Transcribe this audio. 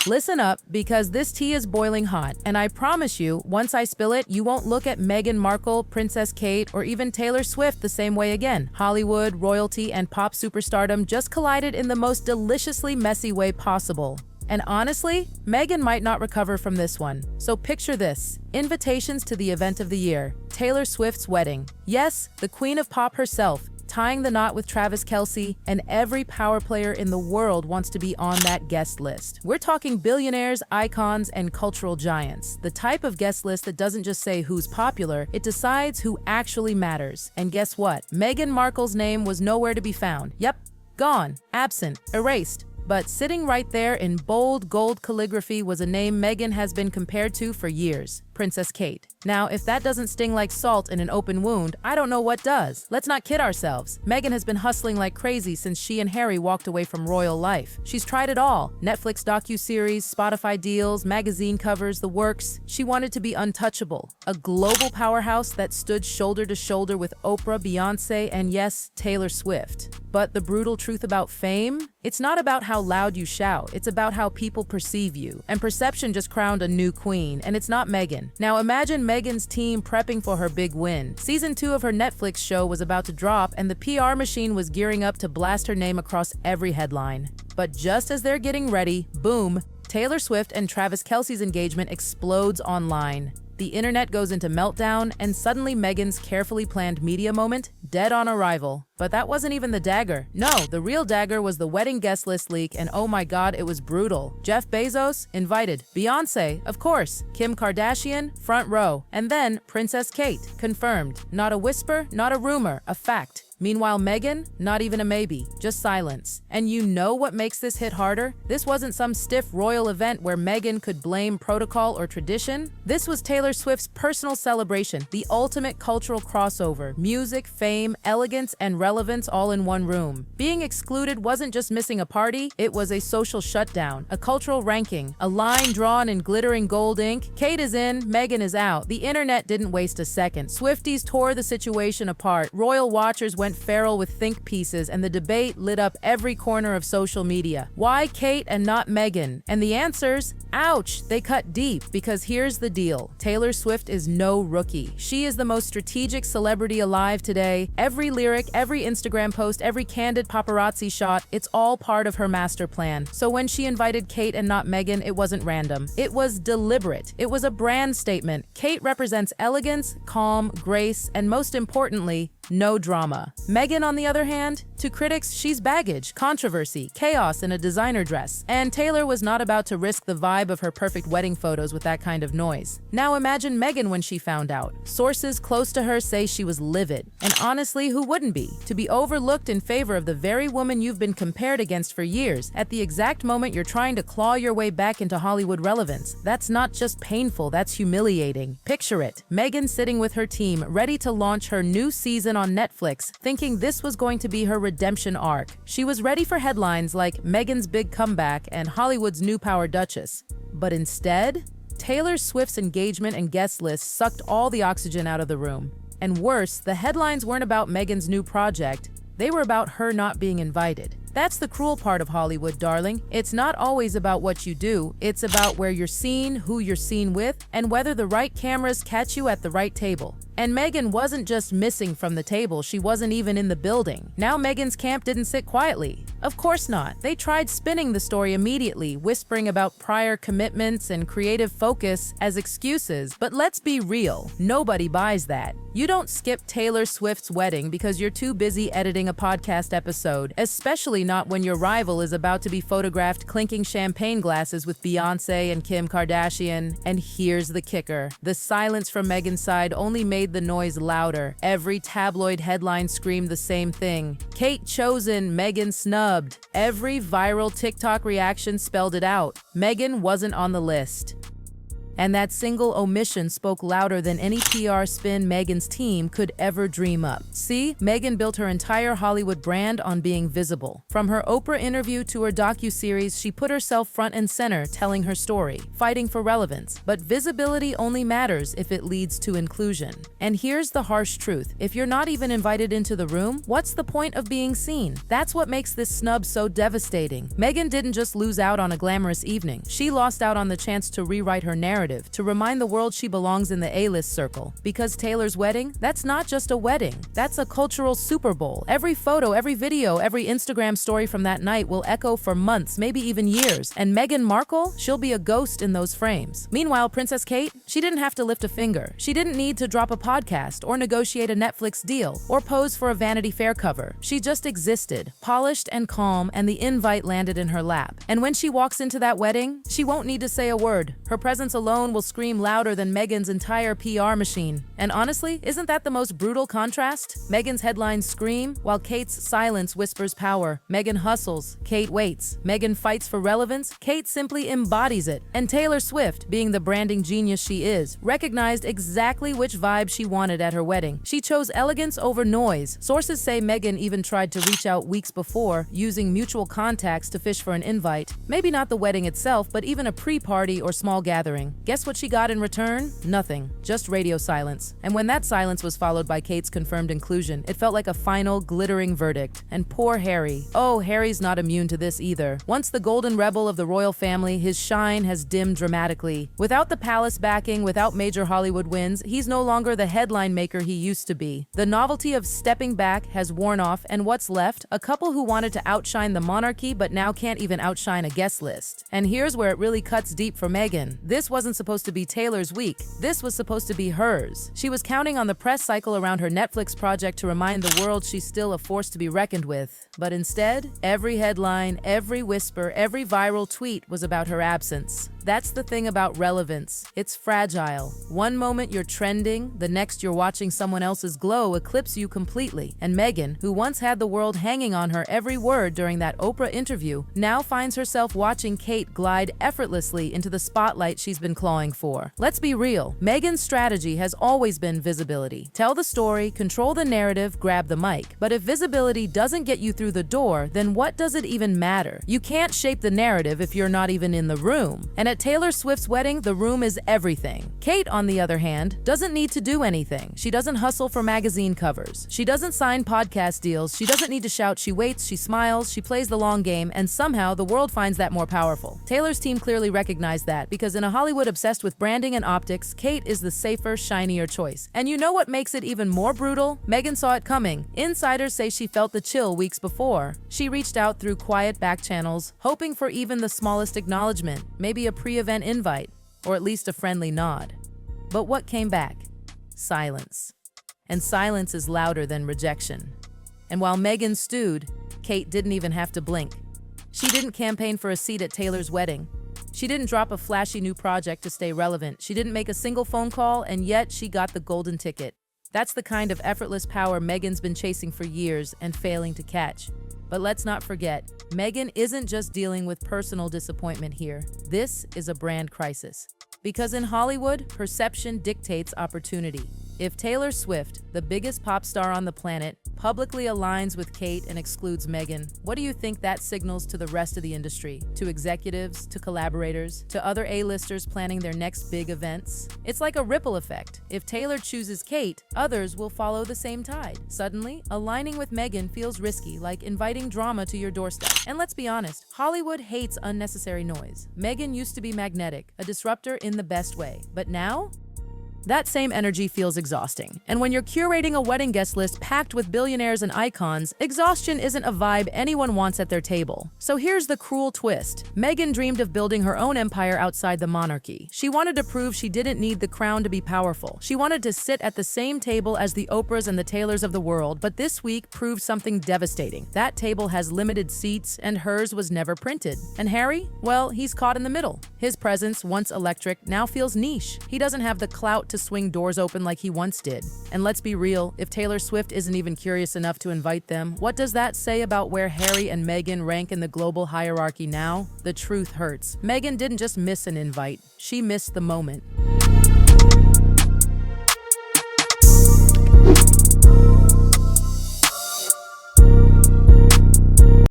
Listen up, because this tea is boiling hot, and I promise you, once I spill it, you won't look at Meghan Markle, Princess Kate, or even Taylor Swift the same way again. Hollywood, royalty, and pop superstardom just collided in the most deliciously messy way possible. And honestly, Meghan might not recover from this one. So picture this: invitations to the event of the year, Taylor Swift's wedding. Yes, the queen of pop herself, tying the knot with Travis Kelce, and every power player in the world wants to be on that guest list. We're talking billionaires, icons, and cultural giants. The type of guest list that doesn't just say who's popular, it decides who actually matters. And guess what? Meghan Markle's name was nowhere to be found. Yep, gone, absent, erased. But sitting right there in bold gold calligraphy was a name Meghan has been compared to for years: Princess Kate. Now, if that doesn't sting like salt in an open wound, I don't know what does. Let's not kid ourselves. Meghan has been hustling like crazy since she and Harry walked away from royal life. She's tried it all: Netflix docuseries, Spotify deals, magazine covers, the works. She wanted to be untouchable, a global powerhouse that stood shoulder to shoulder with Oprah, Beyonce, and yes, Taylor Swift. But the brutal truth about fame? It's not about how loud you shout, it's about how people perceive you. And perception just crowned a new queen, and it's not Meghan. Now imagine Meghan's team prepping for her big win. Season 2 of her Netflix show was about to drop, and the PR machine was gearing up to blast her name across every headline. But just as they're getting ready, boom, Taylor Swift and Travis Kelce's engagement explodes online. The internet goes into meltdown, and suddenly Meghan's carefully planned media moment, dead on arrival. But that wasn't even the dagger. No, the real dagger was the wedding guest list leak, and oh my god, it was brutal. Jeff Bezos, invited. Beyonce, of course. Kim Kardashian, front row. And then Princess Kate, confirmed. Not a whisper, not a rumor, a fact. Meanwhile, Meghan, not even a maybe, just silence. And you know what makes this hit harder? This wasn't some stiff royal event where Meghan could blame protocol or tradition. This was Taylor Swift's personal celebration, the ultimate cultural crossover: music, fame, elegance, and relevance all in one room. Being excluded wasn't just missing a party, it was a social shutdown, a cultural ranking, a line drawn in glittering gold ink. Kate is in, Meghan is out. The internet didn't waste a second. Swifties tore the situation apart. Royal watchers went feral with think pieces, and the debate lit up every corner of social media. Why Kate and not Meghan? And the answers? Ouch, they cut deep, because here's the deal. Taylor Swift is no rookie. She is the most strategic celebrity alive today. Every lyric, every Instagram post, every candid paparazzi shot, it's all part of her master plan. So when she invited Kate and not Meghan, it wasn't random. It was deliberate. It was a brand statement. Kate represents elegance, calm, grace, and most importantly, no drama. Meghan, on the other hand, to critics, she's baggage, controversy, chaos in a designer dress. And Taylor was not about to risk the vibe of her perfect wedding photos with that kind of noise. Now imagine Meghan when she found out. Sources close to her say she was livid. And honestly, who wouldn't be? To be overlooked in favor of the very woman you've been compared against for years, at the exact moment you're trying to claw your way back into Hollywood relevance. That's not just painful, that's humiliating. Picture it: Meghan sitting with her team, ready to launch her new season on Netflix, thinking this was going to be her redemption arc. She was ready for headlines like Meghan's big comeback and Hollywood's new power duchess. But instead, Taylor Swift's engagement and guest list sucked all the oxygen out of the room. And worse, the headlines weren't about Meghan's new project, they were about her not being invited. That's the cruel part of Hollywood, darling. It's not always about what you do, it's about where you're seen, who you're seen with, and whether the right cameras catch you at the right table. And Meghan wasn't just missing from the table, she wasn't even in the building. Now Meghan's camp didn't sit quietly. Of course not. They tried spinning the story immediately, whispering about prior commitments and creative focus as excuses. But let's be real, nobody buys that. You don't skip Taylor Swift's wedding because you're too busy editing a podcast episode, especially not when your rival is about to be photographed clinking champagne glasses with Beyonce and Kim Kardashian. And here's the kicker: the silence from Meghan's side only made the noise louder. Every tabloid headline screamed the same thing: Kate chosen, Meghan snubbed. Every viral TikTok reaction spelled it out: Meghan wasn't on the list. And that single omission spoke louder than any PR spin Meghan's team could ever dream up. See, Meghan built her entire Hollywood brand on being visible. From her Oprah interview to her docuseries, she put herself front and center telling her story, fighting for relevance. But visibility only matters if it leads to inclusion. And here's the harsh truth. If you're not even invited into the room, what's the point of being seen? That's what makes this snub so devastating. Meghan didn't just lose out on a glamorous evening. She lost out on the chance to rewrite her narrative, to remind the world she belongs in the A-list circle. Because Taylor's wedding, that's not just a wedding. That's a cultural Super Bowl. Every photo, every video, every Instagram story from that night will echo for months, maybe even years. And Meghan Markle, she'll be a ghost in those frames. Meanwhile, Princess Kate, she didn't have to lift a finger. She didn't need to drop a podcast or negotiate a Netflix deal or pose for a Vanity Fair cover. She just existed, polished and calm, and the invite landed in her lap. And when she walks into that wedding, she won't need to say a word. Her presence alone will scream louder than Meghan's entire PR machine. And honestly, isn't that the most brutal contrast? Meghan's headlines scream, while Kate's silence whispers power. Meghan hustles, Kate waits. Meghan fights for relevance, Kate simply embodies it. And Taylor Swift, being the branding genius she is, recognized exactly which vibe she wanted at her wedding. She chose elegance over noise. Sources say Meghan even tried to reach out weeks before, using mutual contacts to fish for an invite. Maybe not the wedding itself, but even a pre-party or small gathering. Guess what she got in return? Nothing. Just radio silence. And when that silence was followed by Kate's confirmed inclusion, it felt like a final, glittering verdict. And poor Harry. Oh, Harry's not immune to this either. Once the golden rebel of the royal family, his shine has dimmed dramatically. Without the palace backing, without major Hollywood wins, he's no longer the headline maker he used to be. The novelty of stepping back has worn off, and what's left? A couple who wanted to outshine the monarchy but now can't even outshine a guest list. And here's where it really cuts deep for Meghan. This wasn't supposed to be Taylor's week. This was supposed to be hers. She was counting on the press cycle around her Netflix project to remind the world she's still a force to be reckoned with. But instead, every headline, every whisper, every viral tweet was about her absence. That's the thing about relevance. It's fragile. One moment you're trending, the next you're watching someone else's glow eclipse you completely. And Meghan, who once had the world hanging on her every word during that Oprah interview, now finds herself watching Kate glide effortlessly into the spotlight she's been clawing for. Let's be real. Meghan's strategy has always been visibility. Tell the story, control the narrative, grab the mic. But if visibility doesn't get you through the door, then what does it even matter? You can't shape the narrative if you're not even in the room. And at Taylor Swift's wedding, the room is everything. Kate, on the other hand, doesn't need to do anything. She doesn't hustle for magazine covers. She doesn't sign podcast deals. She doesn't need to shout. She waits, she smiles, she plays the long game, and somehow the world finds that more powerful. Taylor's team clearly recognized that, because in a Hollywood obsessed with branding and optics, Kate is the safer, shinier choice. And you know what makes it even more brutal? Meghan saw it coming. Insiders say she felt the chill weeks before. She reached out through quiet back channels, hoping for even the smallest acknowledgement, maybe a pre-event invite, or at least a friendly nod. But what came back? Silence. And silence is louder than rejection. And while Meghan stewed, Kate didn't even have to blink. She didn't campaign for a seat at Taylor's wedding. She didn't drop a flashy new project to stay relevant. She didn't make a single phone call, and yet she got the golden ticket. That's the kind of effortless power Meghan's been chasing for years and failing to catch. But let's not forget, Meghan isn't just dealing with personal disappointment here. This is a brand crisis. Because in Hollywood, perception dictates opportunity. If Taylor Swift, the biggest pop star on the planet, publicly aligns with Kate and excludes Meghan, what do you think that signals to the rest of the industry? To executives, to collaborators, to other A-listers planning their next big events? It's like a ripple effect. If Taylor chooses Kate, others will follow the same tide. Suddenly, aligning with Meghan feels risky, like inviting drama to your doorstep. And let's be honest, Hollywood hates unnecessary noise. Meghan used to be magnetic, a disruptor in the best way. But now? That same energy feels exhausting. And when you're curating a wedding guest list packed with billionaires and icons, exhaustion isn't a vibe anyone wants at their table. So here's the cruel twist. Meghan dreamed of building her own empire outside the monarchy. She wanted to prove she didn't need the crown to be powerful. She wanted to sit at the same table as the Oprahs and the Taylors of the world, but this week proved something devastating. That table has limited seats, and hers was never printed. And Harry? Well, he's caught in the middle. His presence, once electric, now feels niche. He doesn't have the clout to swing doors open like he once did. And let's be real, if Taylor Swift isn't even curious enough to invite them, what does that say about where Harry and Meghan rank in the global hierarchy now? The truth hurts. Meghan didn't just miss an invite, she missed the moment.